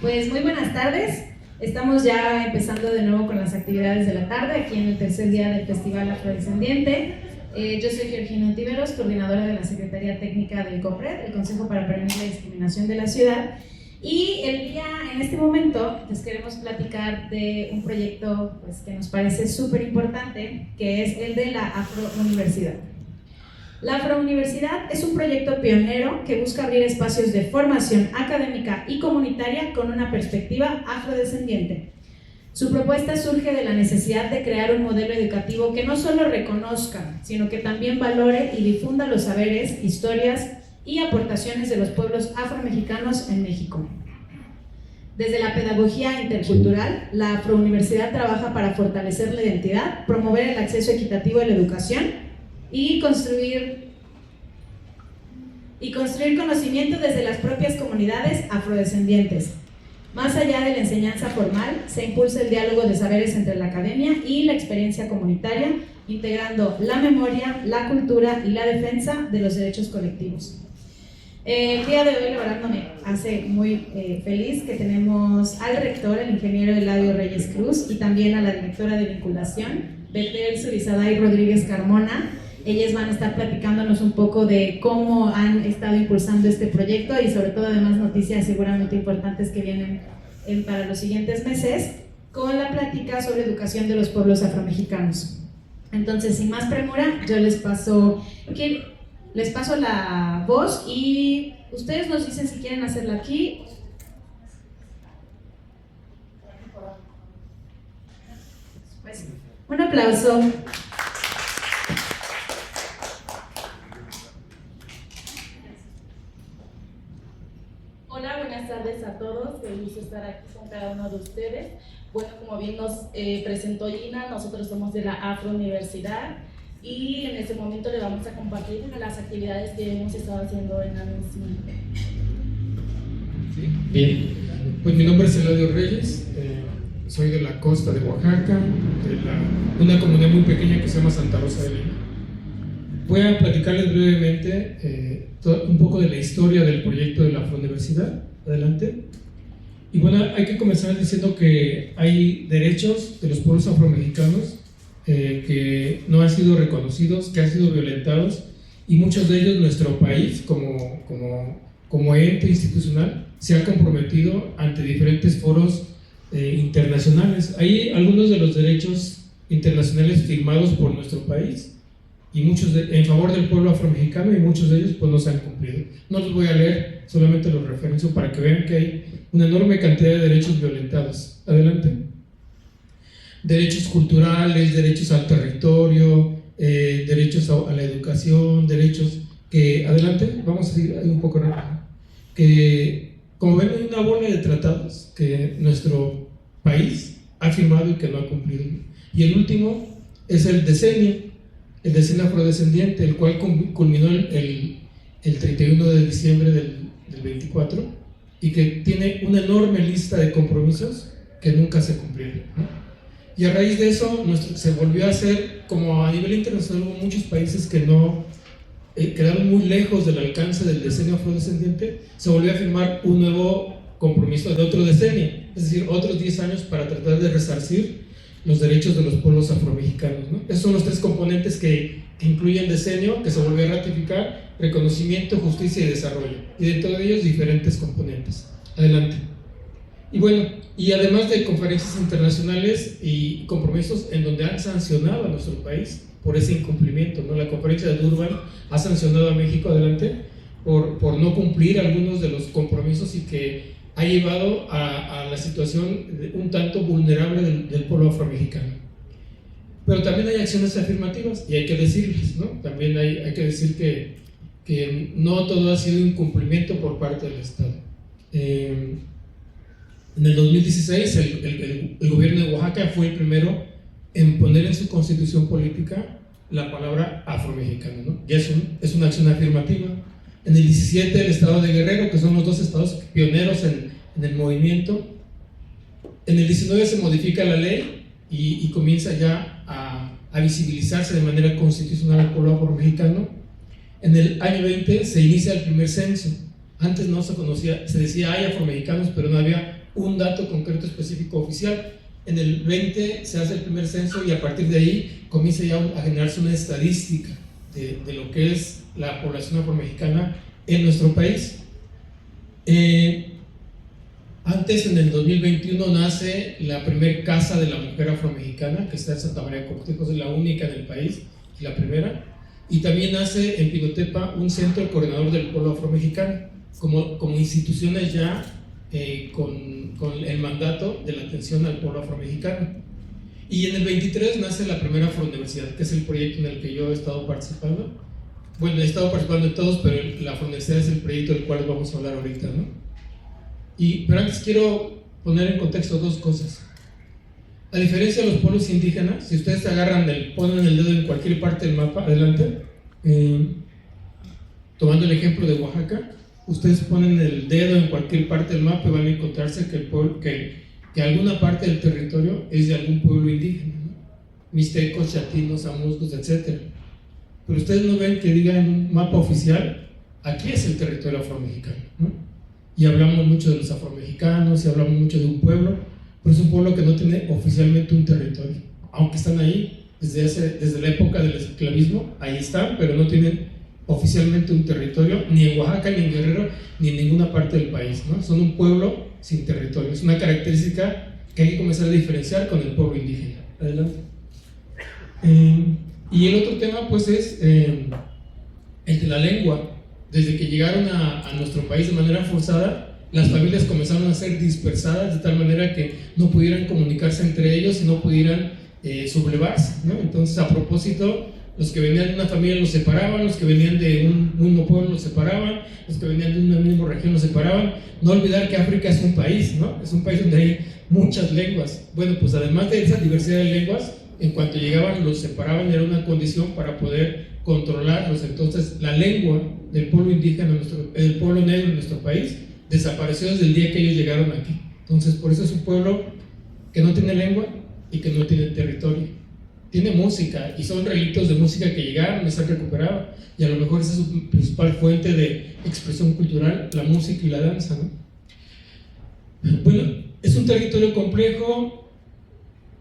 Pues muy buenas tardes. Estamos ya empezando de nuevo con las actividades de la tarde, aquí en el tercer día del Festival Afrodescendiente. Yo soy Georgina Ontiveros, coordinadora de la Secretaría Técnica del COPRED, el Consejo para Prevenir la Discriminación de la Ciudad. Y en este momento, les queremos platicar de un proyecto pues, que nos parece súper importante, que es el de la Afrouniversidad. La Afrouniversidad es un proyecto pionero que busca abrir espacios de formación académica y comunitaria con una perspectiva afrodescendiente. Su propuesta surge de la necesidad de crear un modelo educativo que no solo reconozca, sino que también valore y difunda los saberes, historias y aportaciones de los pueblos afromexicanos en México. Desde la pedagogía intercultural, la Afrouniversidad trabaja para fortalecer la identidad, promover el acceso equitativo a la educación y construir conocimiento desde las propias comunidades afrodescendientes. Más allá de la enseñanza formal, se impulsa el diálogo de saberes entre la academia y la experiencia comunitaria, integrando la memoria, la cultura y la defensa de los derechos colectivos. El día de hoy, la verdad, me hace muy feliz que tenemos al rector, el ingeniero Eladio Reyes Cruz, y también a la directora de vinculación, Betel Zurizaday Rodríguez Carmona. Ellas van a estar platicándonos un poco de cómo han estado impulsando este proyecto y sobre todo además noticias seguramente importantes que vienen para los siguientes meses con la plática sobre educación de los pueblos afromexicanos. Entonces, sin más premura, yo les paso la voz y ustedes nos dicen si quieren hacerla aquí. Pues, un aplauso. Hola, buenas tardes a todos, qué gusto estar aquí con cada uno de ustedes. Bueno, como bien nos presentó Gina, nosotros somos de la Afrouniversidad y en este momento le vamos a compartir las actividades que hemos estado haciendo en la misma. Sí, bien, pues mi nombre es Eladio Reyes, soy de la costa de Oaxaca, de una comunidad muy pequeña que se llama Santa Rosa de Lima. Voy a platicarles brevemente un poco de la historia del proyecto de la Afrouniversidad. Adelante. Y bueno, hay que comenzar diciendo que hay derechos de los pueblos afromexicanos que no han sido reconocidos, que han sido violentados, y muchos de ellos nuestro país, como ente institucional, se ha comprometido ante diferentes foros internacionales. Hay algunos de los derechos internacionales firmados por nuestro país, y muchos en favor del pueblo afromexicano, y muchos de ellos pues no se han cumplido. No los voy a leer, solamente los referencio para que vean que hay una enorme cantidad de derechos violentados. Adelante. Derechos culturales, derechos al territorio, derechos a la educación, derechos que, adelante, vamos a ir un poco rápido, que como ven hay una bola de tratados que nuestro país ha firmado y que no ha cumplido. Y el último es el decenio afrodescendiente, el cual culminó el 31 de diciembre del 24, y que tiene una enorme lista de compromisos que nunca se cumplieron, ¿no? Y a raíz de eso se volvió a hacer, como a nivel internacional hubo muchos países que no quedaron muy lejos del alcance del decenio afrodescendiente, se volvió a firmar un nuevo compromiso de otro decenio, es decir, otros 10 años para tratar de resarcir los derechos de los pueblos afromexicanos, ¿no? Esos son los tres componentes que incluyen decenio, que se volvió a ratificar: reconocimiento, justicia y desarrollo, y dentro de ellos diferentes componentes. Adelante. Y bueno, y además de conferencias internacionales y compromisos en donde han sancionado a nuestro país por ese incumplimiento, ¿no? La conferencia de Durban ha sancionado a México, adelante, por no cumplir algunos de los compromisos, y que ha llevado a la situación un tanto vulnerable del pueblo afromexicano. Pero también hay acciones afirmativas, y hay que decirles, ¿no? También hay que decir que no todo ha sido incumplimiento por parte del Estado. En el 2016 el gobierno de Oaxaca fue el primero en poner en su constitución política la palabra afromexicano, ¿no? Ya es una acción afirmativa. En el 17 el estado de Guerrero, que son los dos estados pioneros en el movimiento. En el 19 se modifica la ley y comienza ya a visibilizarse de manera constitucional al pueblo afromexicano. En el año 20 se inicia el primer censo Antes no se conocía, se decía hay afromexicanos, pero no había un dato concreto específico oficial. En el 20 se hace el primer censo y a partir de ahí comienza ya a generarse una estadística de lo que es la población afromexicana en nuestro país. Antes, en el 2021, nace la primer casa de la mujer afromexicana, que está en Santa María de Copotecos, es la única en el país, la primera. Y también nace en Pinotepa un centro coordinador del pueblo afromexicano, como instituciones ya con el mandato de la atención al pueblo afromexicano. Y en el 23 nace la primera Afrouniversidad, que es el proyecto en el que yo he estado participando. Bueno, he estado participando en todos, pero la Afrouniversidad es el proyecto del cual vamos a hablar ahorita, ¿no? Pero antes quiero poner en contexto dos cosas. A diferencia de los pueblos indígenas, si ustedes ponen el dedo en cualquier parte del mapa, adelante, tomando el ejemplo de Oaxaca, ustedes ponen el dedo en cualquier parte del mapa y van a encontrarse que alguna parte del territorio es de algún pueblo indígena, ¿no? Mixtecos, chatinos, amuzcos, etc. Pero ustedes no ven que diga en un mapa oficial, aquí es el territorio afromexicano, ¿no? Y hablamos mucho de los afromexicanos y hablamos mucho de un pueblo, pero es un pueblo que no tiene oficialmente un territorio, aunque están ahí desde la época del esclavismo, ahí están, pero no tienen oficialmente un territorio, ni en Oaxaca, ni en Guerrero, ni en ninguna parte del país, ¿no? Son un pueblo sin territorio, es una característica que hay que comenzar a diferenciar con el pueblo indígena. Adelante. Y el otro tema pues es el de la lengua. Desde que llegaron a nuestro país de manera forzada, las familias comenzaron a ser dispersadas de tal manera que no pudieran comunicarse entre ellos y no pudieran sublevarse, ¿no? Entonces, a propósito, los que venían de una familia los separaban, los que venían de un mismo pueblo los separaban, los que venían de una misma región los separaban. No olvidar que África es un país, ¿no? Es un país donde hay muchas lenguas. Bueno, pues además de esa diversidad de lenguas, en cuanto llegaban los separaban, era una condición para poder controlarlos. Entonces, la lengua del pueblo indígena, del pueblo negro en nuestro país, desapareció desde el día que ellos llegaron aquí. Entonces, por eso es un pueblo que no tiene lengua y que no tiene territorio. Tiene música y son relictos de música que llegaron y se han recuperado, y a lo mejor esa es su principal fuente de expresión cultural, la música y la danza, ¿no? Bueno, es un territorio complejo.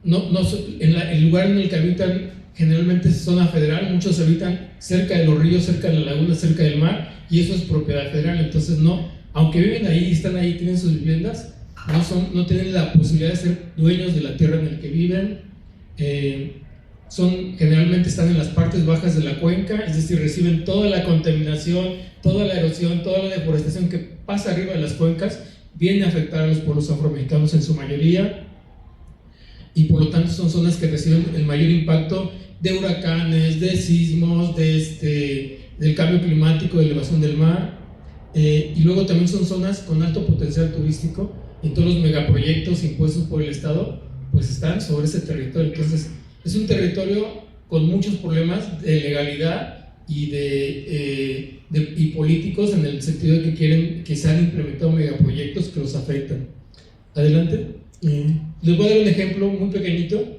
El lugar en el que habitan generalmente es zona federal, muchos habitan cerca de los ríos, cerca de la laguna, cerca del mar, y eso es propiedad federal. Entonces, aunque viven ahí, están ahí, tienen sus viviendas, no tienen la posibilidad de ser dueños de la tierra en la que viven. Generalmente están en las partes bajas de la cuenca, es decir, reciben toda la contaminación, toda la erosión, toda la deforestación que pasa arriba de las cuencas, viene a afectar a los pueblos afromexicanos en su mayoría, y por lo tanto son zonas que reciben el mayor impacto de huracanes, de sismos, del cambio climático, de elevación del mar, y luego también son zonas con alto potencial turístico, y todos los megaproyectos impuestos por el Estado pues están sobre ese territorio. Entonces es un territorio con muchos problemas de legalidad y políticos, en el sentido de que quieren que se han implementado megaproyectos que los afectan. Adelante. Les voy a dar un ejemplo muy pequeñito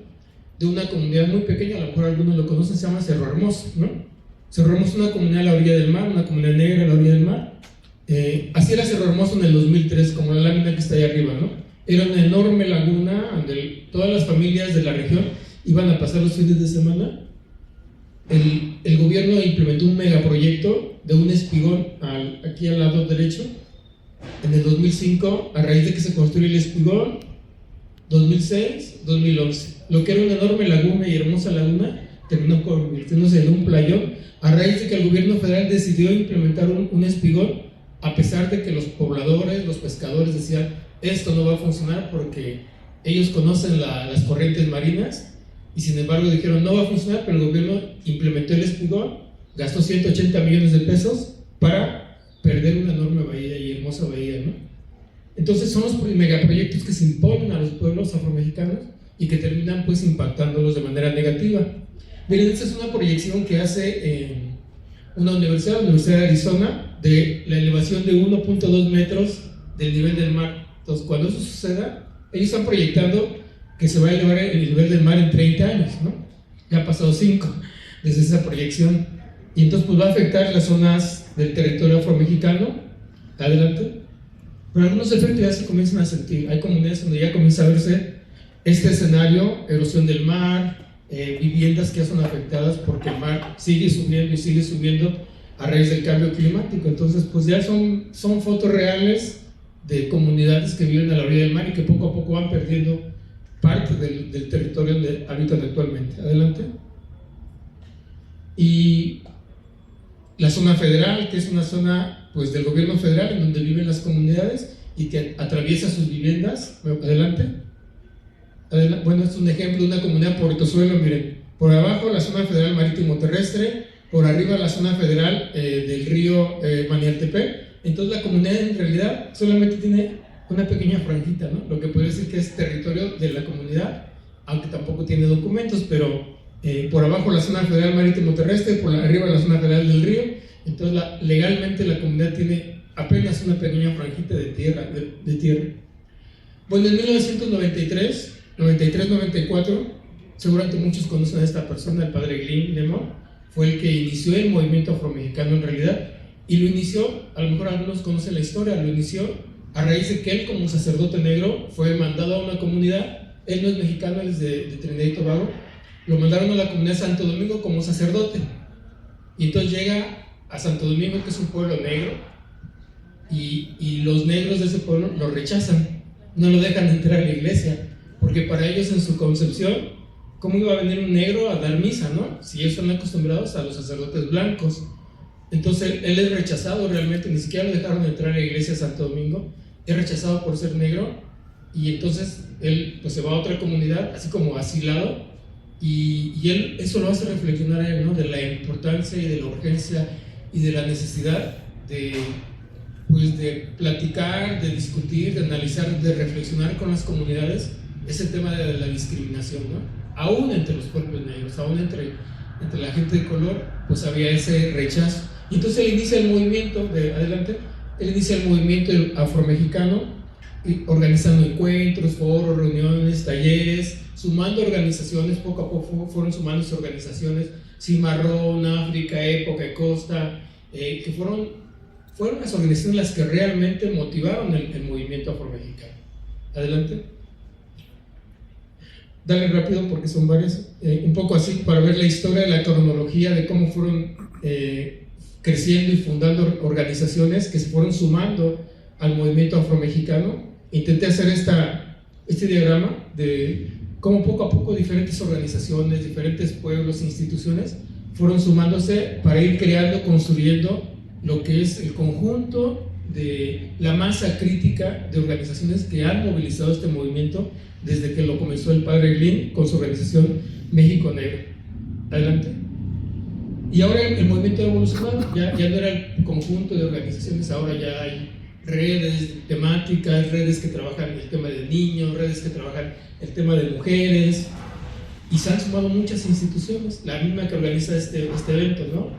de una comunidad muy pequeña, a lo mejor algunos lo conocen, se llama Cerro Hermoso, ¿no? Cerro Hermoso es una comunidad a la orilla del mar, una comunidad negra a la orilla del mar. Así era Cerro Hermoso en el 2003, como la lámina que está ahí arriba, ¿no? Era una enorme laguna donde todas las familias de la región iban a pasar los fines de semana. El gobierno implementó un megaproyecto de un espigón aquí al lado derecho en el 2005, a raíz de que se construyó el espigón. 2006, 2011, lo que era una enorme laguna y hermosa laguna terminó convirtiéndose en un playón a raíz de que el gobierno federal decidió implementar un espigón, a pesar de que los pobladores, los pescadores decían esto no va a funcionar porque ellos conocen las corrientes marinas, y sin embargo dijeron no va a funcionar, pero el gobierno implementó el espigón, gastó 180 millones de pesos para perder una enorme bahía y hermosa bahía, ¿no? Entonces son los megaproyectos que se imponen a los pueblos afromexicanos y que terminan pues impactándolos de manera negativa. Miren, esta es una proyección que hace una universidad, la Universidad de Arizona, de la elevación de 1.2 metros del nivel del mar. Entonces, cuando eso suceda, ellos están proyectando que se va a elevar el nivel del mar en 30 años, ¿no? Ya ha pasado 5 desde esa proyección, y entonces pues va a afectar las zonas del territorio afromexicano, Adelante. Pero algunos efectos ya se comienzan a sentir. Hay comunidades donde ya comienza a verse este escenario: erosión del mar, viviendas que ya son afectadas porque el mar sigue subiendo y sigue subiendo a raíz del cambio climático. Entonces, pues ya son fotos reales de comunidades que viven a la orilla del mar y que poco a poco van perdiendo parte del territorio donde habitan actualmente. Adelante. Y la zona federal, que es una zona pues del gobierno federal en donde viven las comunidades y que atraviesa sus viviendas. Adelante. Bueno, es un ejemplo de una comunidad portozuelo. Miren, por abajo la zona federal marítimo terrestre, por arriba la zona federal del río Manialtepec. Entonces la comunidad en realidad solamente tiene una pequeña franjita, ¿no? Lo que podría decir que es territorio de la comunidad, aunque tampoco tiene documentos, pero por abajo la zona federal marítimo terrestre, por arriba la zona federal del río. Entonces legalmente la comunidad tiene apenas una pequeña franjita de tierra. Bueno, en 1993-94, seguramente muchos conocen a esta persona, el padre Glyn Lemon, fue el que inició el movimiento afromexicano en realidad, y lo inició, a lo mejor algunos conocen la historia, lo inició a raíz de que él, como sacerdote negro, fue mandado a una comunidad. Él no es mexicano, él es de Trinidad y Tobago. Lo mandaron a la comunidad de Santo Domingo como sacerdote, y entonces llega a Santo Domingo, que es un pueblo negro, y los negros de ese pueblo lo rechazan, no lo dejan entrar a la iglesia, porque para ellos, en su concepción, ¿cómo iba a venir un negro a dar misa, no? Si ellos son acostumbrados a los sacerdotes blancos. Entonces él es rechazado realmente, ni siquiera lo dejaron entrar a la iglesia de Santo Domingo, es rechazado por ser negro, y entonces él pues se va a otra comunidad, así como asilado, y él, eso lo hace reflexionar a él, ¿no? De la importancia y de la urgencia y de la necesidad de platicar, de discutir, de analizar, de reflexionar con las comunidades ese tema de la discriminación, ¿no? Aún entre los pueblos negros, aún entre la gente de color, pues había ese rechazo. Y entonces él inicia el movimiento, él inicia el movimiento afromexicano, organizando encuentros, foros, reuniones, talleres, sumando organizaciones. Poco a poco fueron sumándose organizaciones: Cimarrón, África, Época y Costa, que fueron las organizaciones las que realmente motivaron el movimiento afromexicano. Adelante. Dale rápido porque son varias. Un poco así para ver la historia, la cronología de cómo fueron creciendo y fundando organizaciones que se fueron sumando al movimiento afromexicano. Intenté hacer este diagrama de cómo poco a poco diferentes organizaciones, diferentes pueblos e instituciones fueron sumándose para ir creando, construyendo lo que es el conjunto de la masa crítica de organizaciones que han movilizado este movimiento desde que lo comenzó el padre Glyn con su organización México Negro. Adelante. Y ahora el movimiento ha evolucionado, ya no era el conjunto de organizaciones, ahora ya hay redes temáticas, redes que trabajan el tema de niños, redes que trabajan el tema de mujeres, y se han sumado muchas instituciones. La misma que organiza este evento, ¿no?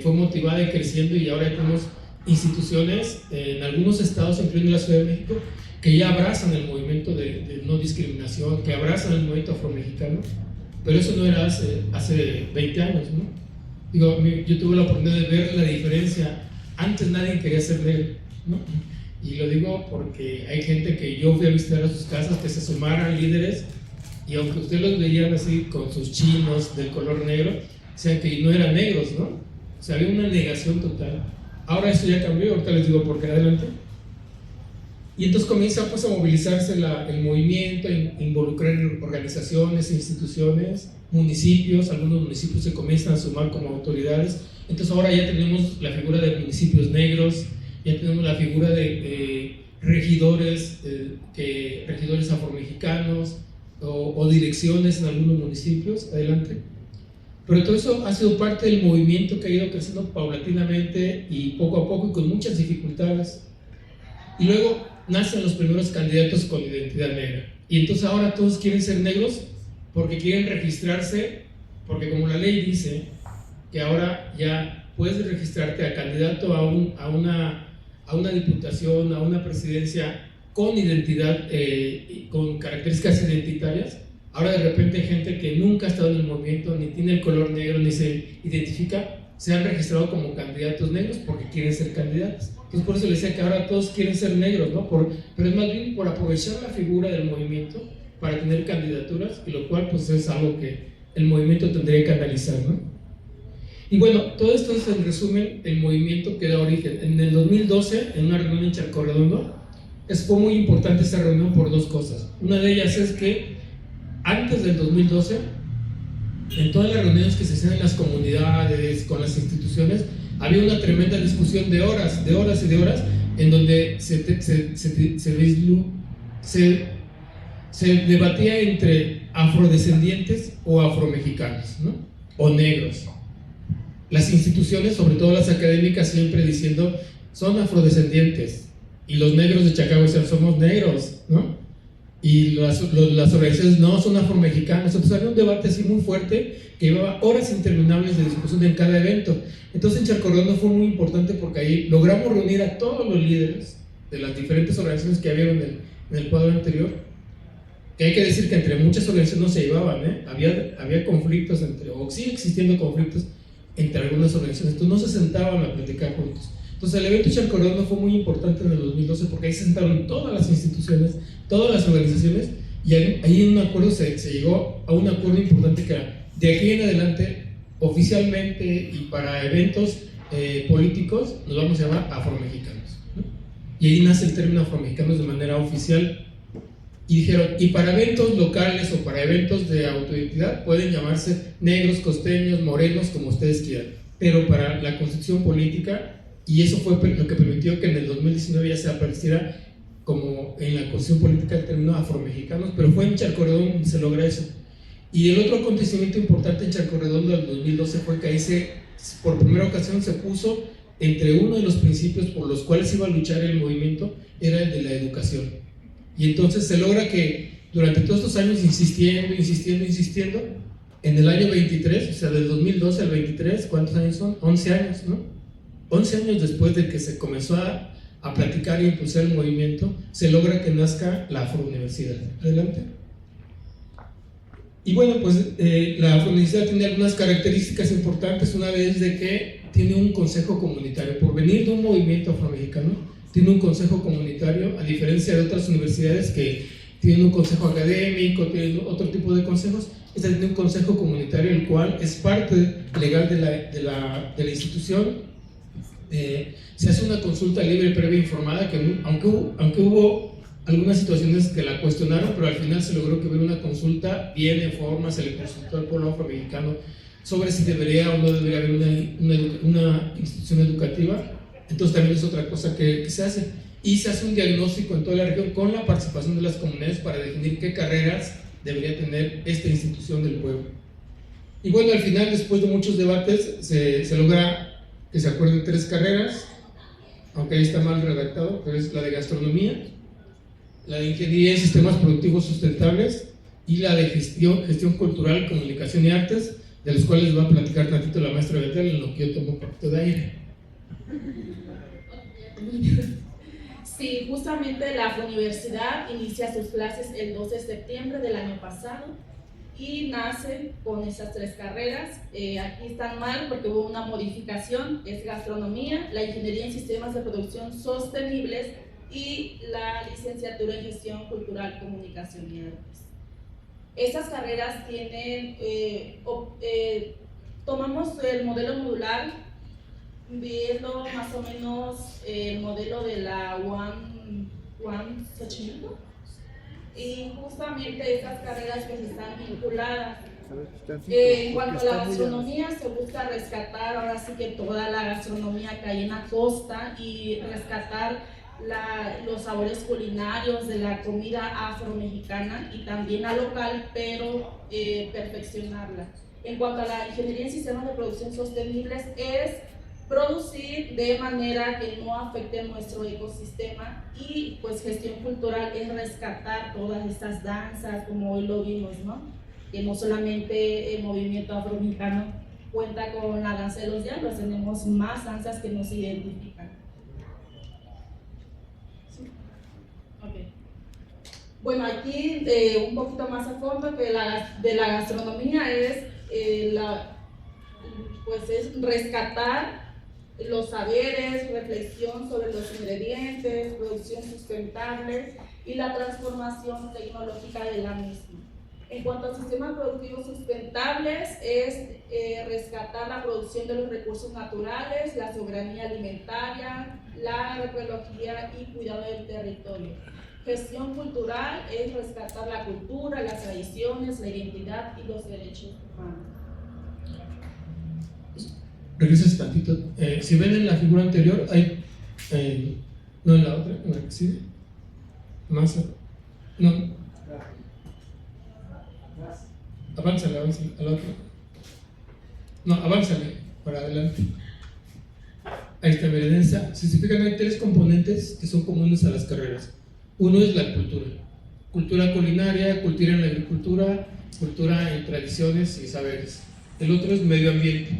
Fue motivada y creciendo, y ahora tenemos instituciones en algunos estados, incluyendo la Ciudad de México, que ya abrazan el movimiento de no discriminación, que abrazan el movimiento afromexicano, pero eso no era hace 20 años, ¿no? Digo, yo tuve la oportunidad de ver la diferencia. Antes nadie quería ser negro, ¿no? Y lo digo porque hay gente que yo fui a visitar a sus casas, que se sumaran líderes, y aunque ustedes los veían así con sus chinos del color negro, o sea, que no eran negros, ¿no? O sea, había una negación total. Ahora esto ya cambió, ahorita les digo por qué. Adelante. Y entonces comienza pues a movilizarse el movimiento, a involucrar organizaciones, instituciones, municipios. Algunos municipios se comienzan a sumar como autoridades. Entonces ahora ya tenemos la figura de municipios negros, ya tenemos la figura de regidores, regidores afromexicanos o direcciones en algunos municipios. Adelante. Pero todo eso ha sido parte del movimiento que ha ido creciendo paulatinamente y poco a poco y con muchas dificultades. Y luego nacen los primeros candidatos con identidad negra. Y entonces ahora todos quieren ser negros porque quieren registrarse, porque como la ley dice que ahora ya puedes registrarte a candidato a una diputación, a una presidencia con identidad, con características identitarias. Ahora de repente gente que nunca ha estado en el movimiento, ni tiene el color negro, ni se identifica, se han registrado como candidatos negros porque quieren ser candidatos. Entonces por eso le decía que ahora todos quieren ser negros, ¿no? Pero es más bien por aprovechar la figura del movimiento para tener candidaturas, y lo cual pues es algo que el movimiento tendría que analizar, ¿no? Y bueno, todo esto es en resumen el movimiento que da origen. En el 2012, en una reunión en Charco Redondo, fue muy importante esa reunión por dos cosas. Una de ellas es que antes del 2012, en todas las reuniones que se hacían en las comunidades, con las instituciones, había una tremenda discusión de horas y de horas, en donde se debatía entre afrodescendientes o afromexicanos, ¿no? O negros. Las instituciones, sobre todo las académicas, siempre diciendo son afrodescendientes, y los negros de Chicago decían somos negros, ¿no? Y las organizaciones no, son afromexicanos. Entonces había un debate así muy fuerte que llevaba horas interminables de discusión en cada evento. Entonces en Charco Redondo fue muy importante porque ahí logramos reunir a todos los líderes de las diferentes organizaciones que había en el cuadro anterior, que hay que decir que entre muchas organizaciones no se llevaban, ¿eh? Había conflictos o sigue existiendo conflictos entre algunas organizaciones, entonces no se sentaban a platicar juntos. Entonces el evento Charco Redondo fue muy importante en el 2012 porque ahí se sentaron todas las instituciones, todas las organizaciones, y ahí en un acuerdo se llegó a un acuerdo importante que era, de aquí en adelante, oficialmente y para eventos políticos, nos vamos a llamar afromexicanos, ¿no? Y ahí nace el término afromexicanos de manera oficial. Y dijeron, y para eventos locales o para eventos de autoidentidad pueden llamarse negros, costeños, morenos, como ustedes quieran, pero para la construcción política, y eso fue lo que permitió que en el 2019 ya se apareciera como en la construcción política el término afromexicanos, pero fue en Charco Redondo donde se logra eso. Y el otro acontecimiento importante en Charco Redondo del 2012 fue que ahí por primera ocasión se puso entre uno de los principios por los cuales iba a luchar el movimiento, era el de la educación. Y entonces se logra que durante todos estos años insistiendo, en el año 23, o sea, del 2012 al 23, ¿cuántos años son? 11 años, ¿no? 11 años después de que se comenzó a platicar y impulsar el movimiento, se logra que nazca la Afrouniversidad. Adelante. Y bueno, pues la Afrouniversidad tiene algunas características importantes. Una vez de que tiene un consejo comunitario. Por venir de un movimiento afromexicano, tiene un consejo comunitario, a diferencia de otras universidades que tienen un consejo académico, tienen otro tipo de consejos. Esta tiene un consejo comunitario, el cual es parte legal de la institución. Se hace una consulta libre, previa, informada, que aunque hubo algunas situaciones que la cuestionaron, pero al final se logró que hubiera una consulta bien en forma. Se le consultó al pueblo afromexicano sobre si debería o no debería haber una institución educativa. Entonces también es otra cosa que se hace, y se hace un diagnóstico en toda la región con la participación de las comunidades para definir qué carreras debería tener esta institución del pueblo. Y bueno, al final, después de muchos debates, se logra que se acuerden 3 carreras, aunque ahí está mal redactado, pero es la de gastronomía, la de ingeniería en sistemas productivos sustentables y la de gestión cultural, comunicación y artes, de los cuales va a platicar tantito la maestra Betel, en lo que yo tomo un poquito de aire. Sí, justamente la Afrouniversidad inicia sus clases el 12 de septiembre del año pasado y nace con esas 3 carreras. Aquí están mal porque hubo una modificación: es gastronomía, la ingeniería en sistemas de producción sostenibles y la licenciatura en gestión cultural, comunicación y artes. Esas carreras tienen, tomamos el modelo modular viendo más o menos el modelo de la One Xochimilco, y justamente estas carreras que están vinculadas. En cuanto a la gastronomía, se busca rescatar ahora sí que toda la gastronomía que hay en la costa y rescatar los sabores culinarios de la comida afromexicana y también la local, pero perfeccionarla. En cuanto a la ingeniería en sistemas de producción sostenibles, es producir de manera que no afecte nuestro ecosistema, y pues gestión cultural es rescatar todas estas danzas, como hoy lo vimos, ¿no? Que no solamente el movimiento afromexicano cuenta con la danza de los diablos, tenemos más danzas que nos identifican. ¿Sí? Okay. Bueno, aquí un poquito más a fondo que de la gastronomía es, pues es rescatar los saberes, reflexión sobre los ingredientes, producción sustentable y la transformación tecnológica de la misma. En cuanto a sistemas productivos sustentables, es rescatar la producción de los recursos naturales, la soberanía alimentaria, la agroecología y cuidado del territorio. Gestión cultural es rescatar la cultura, las tradiciones, la identidad y los derechos humanos. Regresas tantito. Si ven en la figura anterior, hay. No en la otra, en la que sigue. Más. No. Avánzale a la otra. No, avánzale para adelante. Ahí está, Meredenza. Si se fijan, hay tres componentes que son comunes a las carreras. Uno es la cultura. Cultura culinaria, cultura en la agricultura, cultura en tradiciones y saberes. El otro es medio ambiente.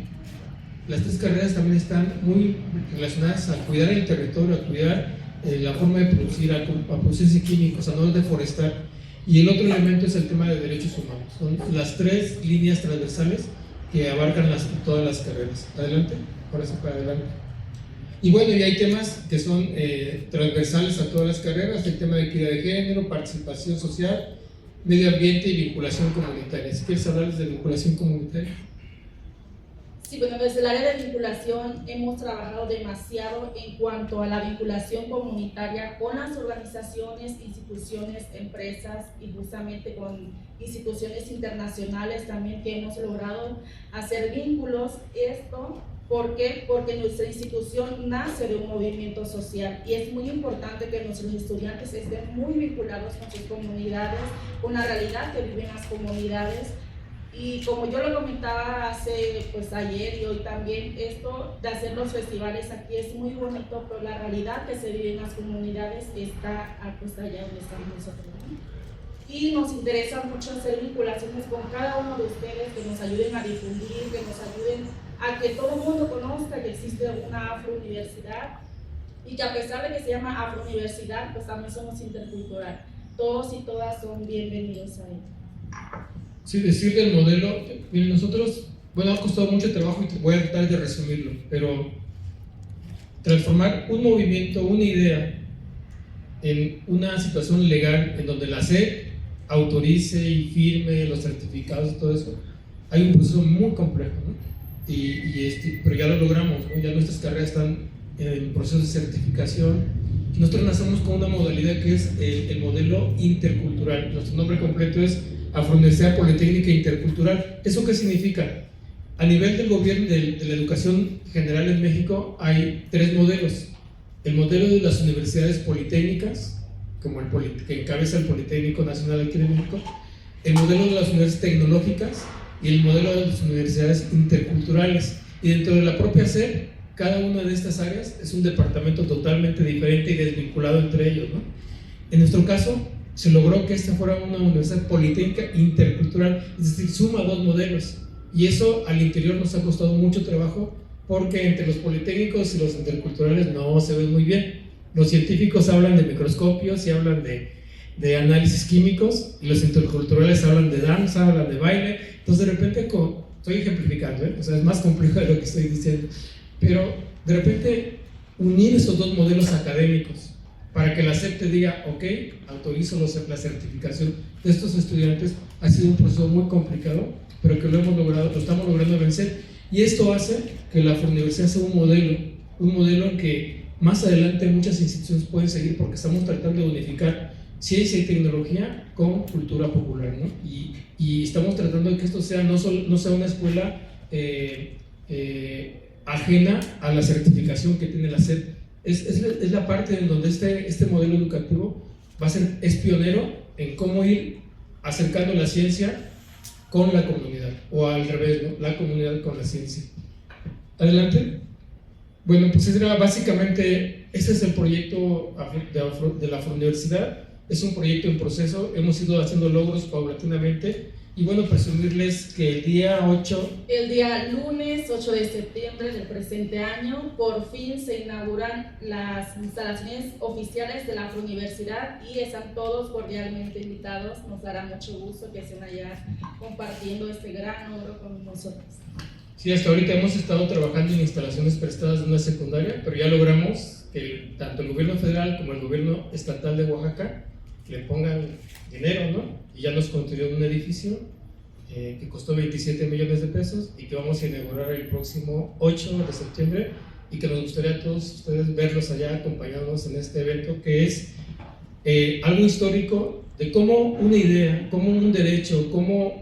Las tres carreras también están muy relacionadas a cuidar el territorio, a cuidar la forma de producir, a producir químicos, a no deforestar. Y el otro elemento es el tema de derechos humanos. Son las tres líneas transversales que abarcan todas las carreras. Adelante, ahora sí para adelante. Y bueno, y hay temas que son transversales a todas las carreras: el tema de equidad de género, participación social, medio ambiente y vinculación comunitaria. ¿Si quieres hablarles de vinculación comunitaria? Sí, bueno, desde el área de vinculación hemos trabajado demasiado en cuanto a la vinculación comunitaria con las organizaciones, instituciones, empresas y justamente con instituciones internacionales también, que hemos logrado hacer vínculos. Esto, ¿por qué? Porque nuestra institución nace de un movimiento social y es muy importante que nuestros estudiantes estén muy vinculados con sus comunidades, con la realidad que viven las comunidades. Y como yo lo comentaba ayer y hoy también, esto de hacer los festivales aquí es muy bonito, pero la realidad que se vive en las comunidades está allá donde estamos nosotros, ¿no? Y nos interesa mucho hacer vinculaciones con cada uno de ustedes, que nos ayuden a difundir, que nos ayuden a que todo el mundo conozca que existe una afrouniversidad y que a pesar de que se llama afrouniversidad, pues también somos intercultural. Todos y todas son bienvenidos ahí. Sí, decir del modelo, miren, nosotros, bueno, ha costado mucho trabajo y voy a tratar de resumirlo, pero transformar un movimiento, una idea, en una situación legal en donde la SEP autorice y firme los certificados y todo eso, hay un proceso muy complejo, ¿no? Pero ya lo logramos, ¿no? Ya nuestras carreras están en proceso de certificación. Nosotros nacemos con una modalidad que es el modelo intercultural. Nuestro nombre completo es Afrouniversidad Politécnica Intercultural. ¿Eso qué significa? A nivel del gobierno, de la educación general en México, hay tres modelos. El modelo de las universidades politécnicas, como el que encabeza el Politécnico Nacional aquí en México, el modelo de las universidades tecnológicas y el modelo de las universidades interculturales. Y dentro de la propia SEP, cada una de estas áreas es un departamento totalmente diferente y desvinculado entre ellos, ¿no? En nuestro caso, se logró que esta fuera una universidad politécnica intercultural, es decir, suma dos modelos. Y eso al interior nos ha costado mucho trabajo, porque entre los politécnicos y los interculturales no se ven muy bien. Los científicos hablan de microscopios y hablan de análisis químicos, y los interculturales hablan de danza, hablan de baile. Entonces de repente, estoy ejemplificando, o sea, es más complejo de lo que estoy diciendo, pero de repente unir esos dos modelos académicos para que la SEP te diga, ok, autorizo la certificación de estos estudiantes, ha sido un proceso muy complicado, pero que lo estamos logrando vencer. Y esto hace que la Afrouniversidad sea un modelo en que más adelante muchas instituciones pueden seguir, porque estamos tratando de unificar ciencia y tecnología con cultura popular, ¿no? Y estamos tratando de que esto sea no sea una escuela ajena a la certificación que tiene la SEP. Es la parte en donde este modelo educativo es pionero en cómo ir acercando la ciencia con la comunidad, o al revés, ¿no? La comunidad con la ciencia. Adelante. Bueno, pues básicamente ese es el proyecto de la Afrouniversidad. Es un proyecto en proceso, hemos ido haciendo logros paulatinamente. Y bueno, presumirles que el día lunes 8 de septiembre del presente año, por fin se inauguran las instalaciones oficiales de la Afrouniversidad y están todos cordialmente invitados. Nos dará mucho gusto que estén allá compartiendo este gran logro con nosotros. Sí, hasta ahorita hemos estado trabajando en instalaciones prestadas de una secundaria, pero ya logramos que tanto el gobierno federal como el gobierno estatal de Oaxaca le pongan dinero, ¿no? Y ya nos construyeron un edificio que costó 27 millones de pesos y que vamos a inaugurar el próximo 8 de septiembre y que nos gustaría a todos ustedes verlos allá acompañándonos en este evento que es algo histórico de cómo una idea, cómo un derecho, cómo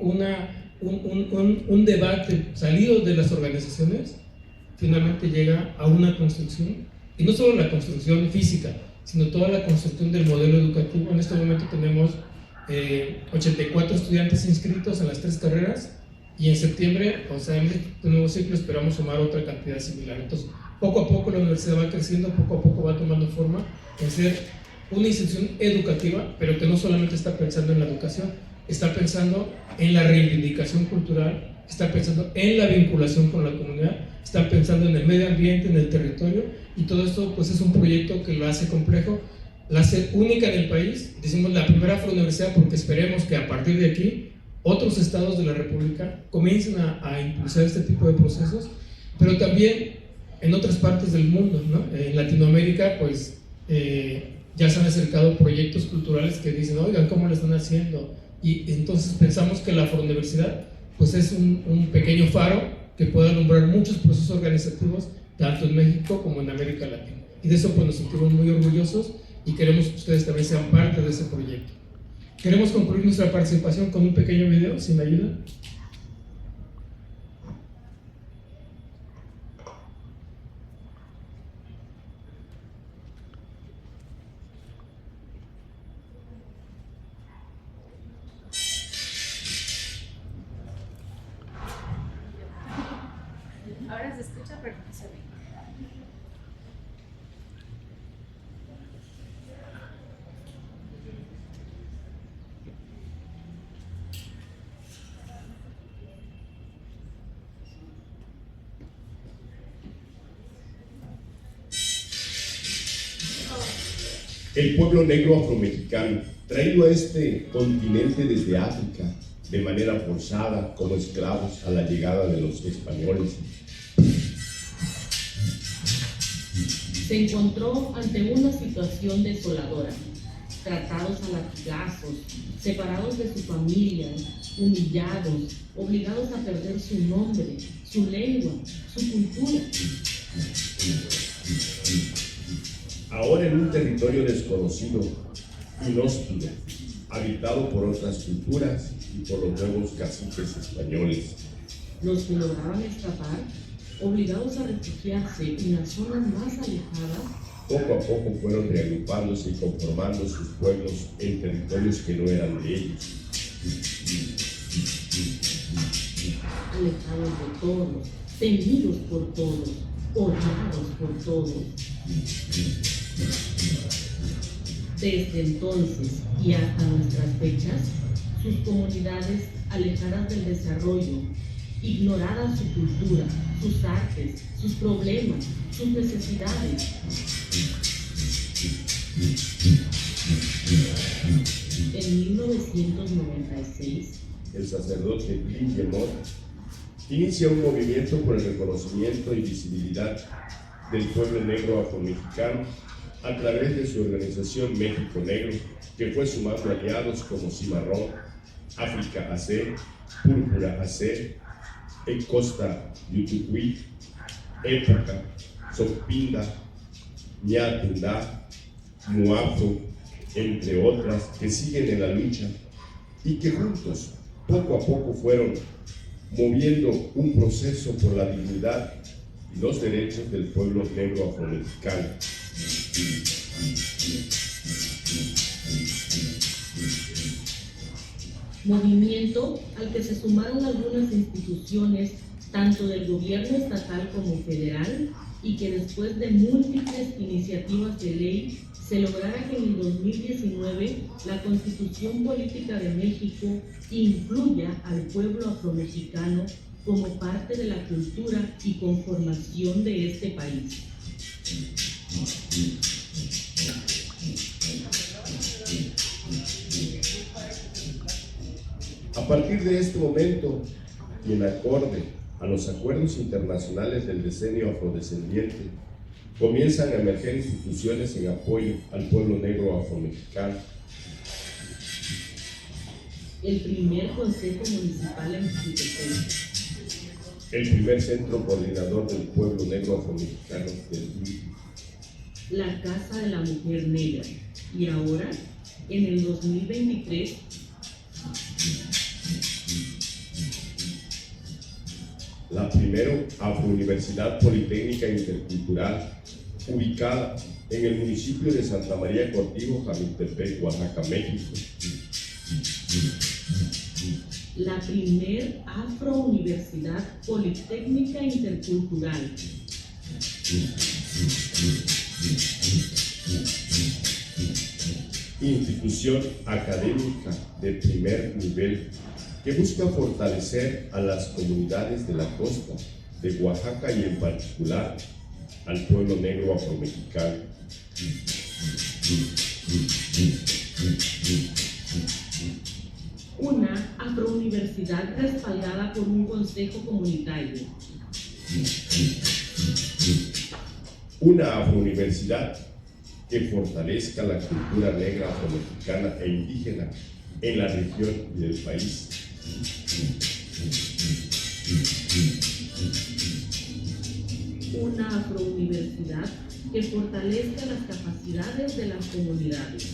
un debate salido de las organizaciones finalmente llega a una construcción, y no solo la construcción física, sino toda la construcción del modelo educativo. En este momento tenemos 84 estudiantes inscritos en las 3 carreras y en septiembre, o sea, en este nuevo ciclo esperamos sumar otra cantidad similar. Entonces, poco a poco la universidad va creciendo, poco a poco va tomando forma en ser una institución educativa, pero que no solamente está pensando en la educación, está pensando en la reivindicación cultural, está pensando en la vinculación con la comunidad, está pensando en el medio ambiente, en el territorio, y todo esto pues es un proyecto que lo hace complejo, la hace única en el país. Decimos la primera afrouniversidad porque esperemos que a partir de aquí otros estados de la República comiencen a impulsar este tipo de procesos, pero también en otras partes del mundo, ¿no? En Latinoamérica pues ya se han acercado proyectos culturales que dicen, oigan, ¿cómo lo están haciendo? Y entonces pensamos que la afrouniversidad pues es un pequeño faro que puede alumbrar muchos procesos organizativos tanto en México como en América Latina, y de eso pues nos sentimos muy orgullosos y queremos que ustedes también sean parte de ese proyecto. Queremos concluir nuestra participación con un pequeño video, si me ayudan. Ahora se escucha, pero no se ve. El pueblo negro afromexicano, traído a este continente desde África de manera forzada como esclavos a la llegada de los españoles, se encontró ante una situación desoladora, tratados a latigazos, separados de su familia, humillados, obligados a perder su nombre, su lengua, su cultura. ahora en un territorio desconocido, inhóspito, habitado por otras culturas y por los nuevos caciques españoles. Los que lograban escapar, obligados a refugiarse en las zonas más alejadas, Poco a poco fueron reagrupándose y conformando sus pueblos en territorios que no eran de ellos. alejados de todos, temidos por todos, odiados por todos. Desde entonces y hasta nuestras fechas, sus comunidades alejadas del desarrollo, ignorada su cultura, sus artes, sus problemas, sus necesidades. En 1996, El sacerdote Lee Yemot inicia un movimiento por el reconocimiento y visibilidad del pueblo negro afromexicano a través de su organización México Negro, que fue sumando aliados como Cimarrón, África AC, Púrpura AC, Costa Yutucuí, Época, Sopinda, Ñatundá, Muafro, entre otras, que siguen en la lucha y que juntos, poco a poco, fueron moviendo un proceso por la dignidad y los derechos del pueblo negro afromexicano. movimiento al que se sumaron algunas instituciones, tanto del gobierno estatal como federal, y que después de múltiples iniciativas de ley se lograra que en el 2019 la Constitución Política de México incluya al pueblo afromexicano como parte de la cultura y conformación de este país. A partir de este momento, y en acorde a los acuerdos internacionales del decenio afrodescendiente, comienzan a emerger instituciones en apoyo al pueblo negro afromexicano. El primer Consejo Municipal en Jutepec, El primer centro coordinador del pueblo negro afromexicano del mundo. la Casa de la Mujer Negra y ahora, en el 2023, La primera Afrouniversidad Politécnica Intercultural, ubicada en el municipio de Santa María Cortijo, Jamiltepec, Oaxaca, México. la primer Afrouniversidad Politécnica Intercultural, Institución académica de primer nivel que busca fortalecer a las comunidades de la costa de Oaxaca y en particular al pueblo negro afromexicano. una Afrouniversidad respaldada por un consejo comunitario, Una afrouniversidad que fortalezca la cultura negra afromexicana e indígena en la región y del país. una Afrouniversidad que fortalezca las capacidades de las comunidades,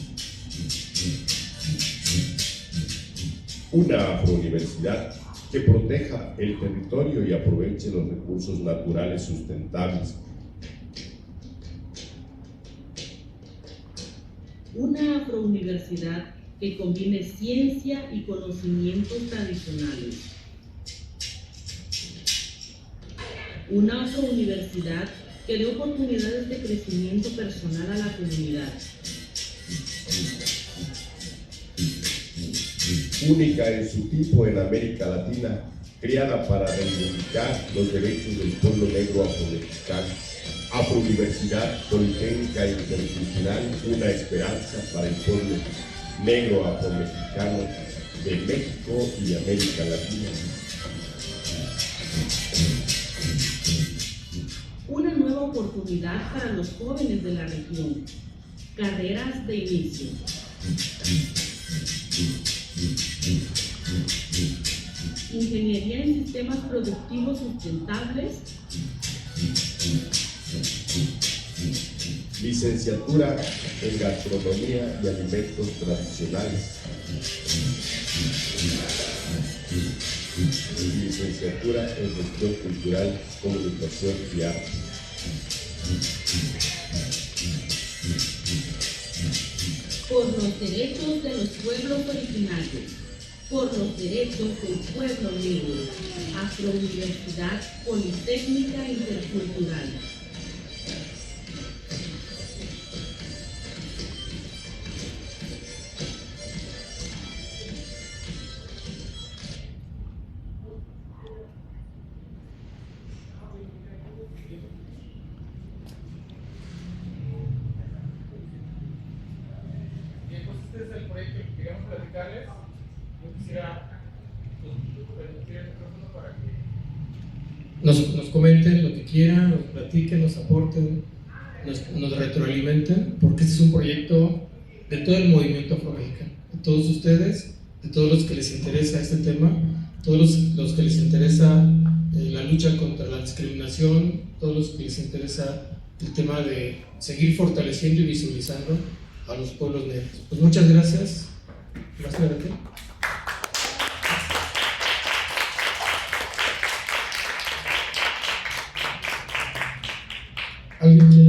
Una afrouniversidad que proteja el territorio y aproveche los recursos naturales sustentables. una Afrouniversidad que combine ciencia y conocimientos tradicionales, una Afrouniversidad que dé oportunidades de crecimiento personal a la comunidad, Única en su tipo en América Latina, creada para reivindicar los derechos del pueblo negro afromexicano. Afrouniversidad Politécnica Intercultural, una esperanza para el pueblo negro afromexicano de México y América Latina. una nueva oportunidad para los jóvenes de la región, carreras de inicio, ingeniería en sistemas productivos sustentables, Licenciatura en Gastronomía y Alimentos Tradicionales. Licenciatura en Gestión Cultural, Comunicación y Arte. por los derechos de los pueblos originarios, por los derechos del pueblo negro, Afrouniversidad Politécnica Intercultural. Bien, pues este es el proyecto que queríamos platicarles. Yo quisiera permitir el micrófono para que nos comenten lo que quieran, nos platiquen, nos aporten, nos retroalimenten, porque este es un proyecto de todo el movimiento afromexicano, de todos ustedes, de todos los que les interesa este tema, todos los que les interesa la lucha contra la discriminación, todos los que les interesa el tema de seguir fortaleciendo y visibilizando a los pueblos negros. Pues muchas gracias. Más adelante. ¿Alguien quiere